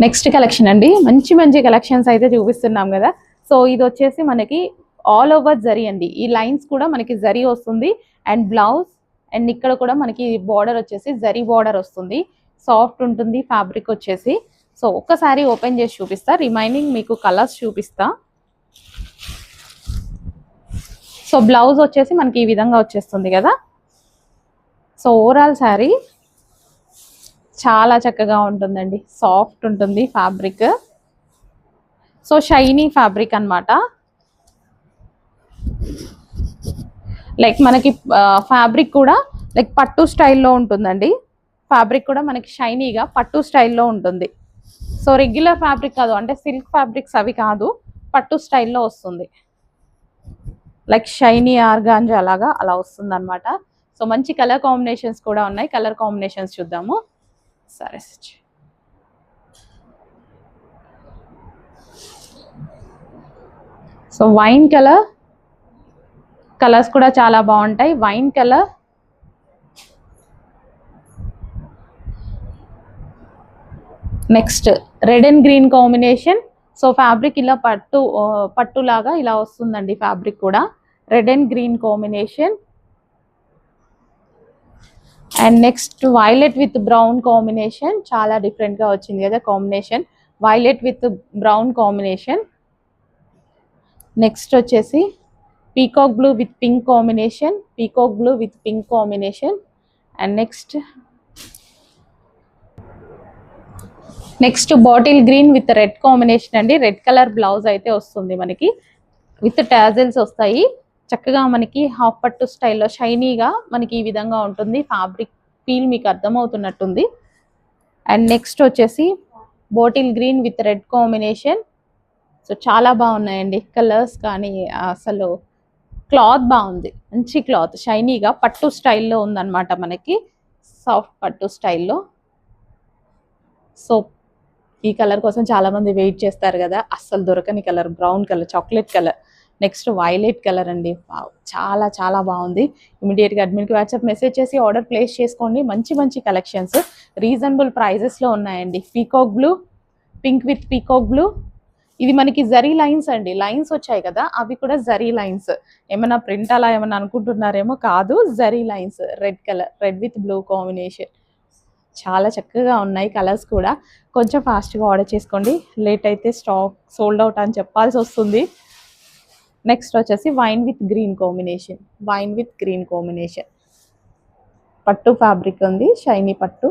Next collection అండి, మంచి మంచి కలెక్షన్స్ అయితే చూపిస్తున్నాం కదా. సో ఇది వచ్చేసి మనకి ఆల్ ఓవర్ జరీ అండి. ఈ లైన్స్ కూడా మనకి జరీ వస్తుంది అండ్ బ్లౌజ్ అండ్ ఇక్కడ కూడా మనకి బార్డర్ వచ్చేసి జరీ బార్డర్ వస్తుంది. సాఫ్ట్ ఉంటుంది ఫ్యాబ్రిక్ వచ్చేసి. సో ఒక్కసారి ఓపెన్ చేసి చూపిస్తా, రిమైనింగ్ మీకు కలర్స్ చూపిస్తా. సో బ్లౌజ్ వచ్చేసి మనకి ఈ విధంగా వచ్చేస్తుంది కదా. సో ఓవరాల్ శారీ చాలా చక్కగా ఉంటుందండి, సాఫ్ట్ ఉంటుంది ఫ్యాబ్రిక్. సో షైనీ ఫ్యాబ్రిక్ అన్నమాట. లైక్ మనకి ఫ్యాబ్రిక్ కూడా లైక్ పట్టు స్టైల్లో ఉంటుందండి. ఫ్యాబ్రిక్ కూడా మనకి షైనీగా పట్టు స్టైల్లో ఉంటుంది. సో రెగ్యులర్ ఫ్యాబ్రిక్ కాదు, అంటే సిల్క్ ఫ్యాబ్రిక్స్ అవి కాదు, పట్టు స్టైల్లో వస్తుంది. లైక్ షైనీ ఆర్గాంజా అలాగా అలా వస్తుంది అనమాట. సో మంచి కలర్ కాంబినేషన్స్ కూడా ఉన్నాయి. కలర్ కాంబినేషన్స్ చూద్దాము. సరే, సో వైన్ కలర్, కలర్స్ కూడా చాలా బాగుంటాయి. Wine colour, next red and green combination. So fabric ఇలా పట్టులాగా ఇలా వస్తుందండి ఫ్యాబ్రిక్ కూడా. Red and green combination. And next violet with brown combination, చాలా డిఫరెంట్ గా వచ్చింది కదా combination. Violet with brown combination. Next వచ్చేసి peacock blue with pink combination, peacock blue with pink combination. And next bottle green with red combination అండి. Red colour blouse అయితే వస్తుంది మనకి, with tassels వస్తాయి. చక్కగా మనకి హాఫ్ పట్టు స్టైల్లో షైనీగా మనకి ఈ విధంగా ఉంటుంది. ఫ్యాబ్రిక్ ఫీల్ మీకు అర్థమవుతున్నట్టుంది. అండ్ నెక్స్ట్ వచ్చేసి bottle green with red combination. So చాలా బాగున్నాయండి కలర్స్, కానీ అసలు క్లాత్ బాగుంది, మంచి క్లాత్, షైనీగా పట్టు స్టైల్లో ఉందన్నమాట మనకి, సాఫ్ట్ పట్టు స్టైల్లో. సో ఈ కలర్ కోసం చాలా మంది వెయిట్ చేస్తారు కదా, అస్సలు దొరకని colour, brown colour, chocolate colour. Next violet colour అండి. చాలా చాలా బాగుంది. ఇమీడియట్గా అడ్మిన్కి వాట్సాప్ మెసేజ్ చేసి ఆర్డర్ ప్లేస్ చేసుకోండి. మంచి మంచి కలెక్షన్స్ రీజనబుల్ ప్రైజెస్లో ఉన్నాయండి. Peacock blue, pink with peacock blue. ఇది మనకి జరీ లైన్స్ అండి, లైన్స్ వచ్చాయి కదా, అవి కూడా జరీ లైన్స్. ఏమైనా ప్రింట్ అలా ఏమైనా అనుకుంటున్నారేమో, కాదు, zari lines. Red colour, red with blue combination. చాలా చక్కగా ఉన్నాయి కలర్స్ కూడా. కొంచెం ఫాస్ట్గా ఆర్డర్ చేసుకోండి, లేట్ అయితే స్టాక్ సోల్డ్ అవుట్ అని చెప్పాల్సి వస్తుంది. నెక్స్ట్ వచ్చేసి wine with green combination, wine with green combination. పట్టు ఫ్యాబ్రిక్ ఉంది, షైనీ పట్టు.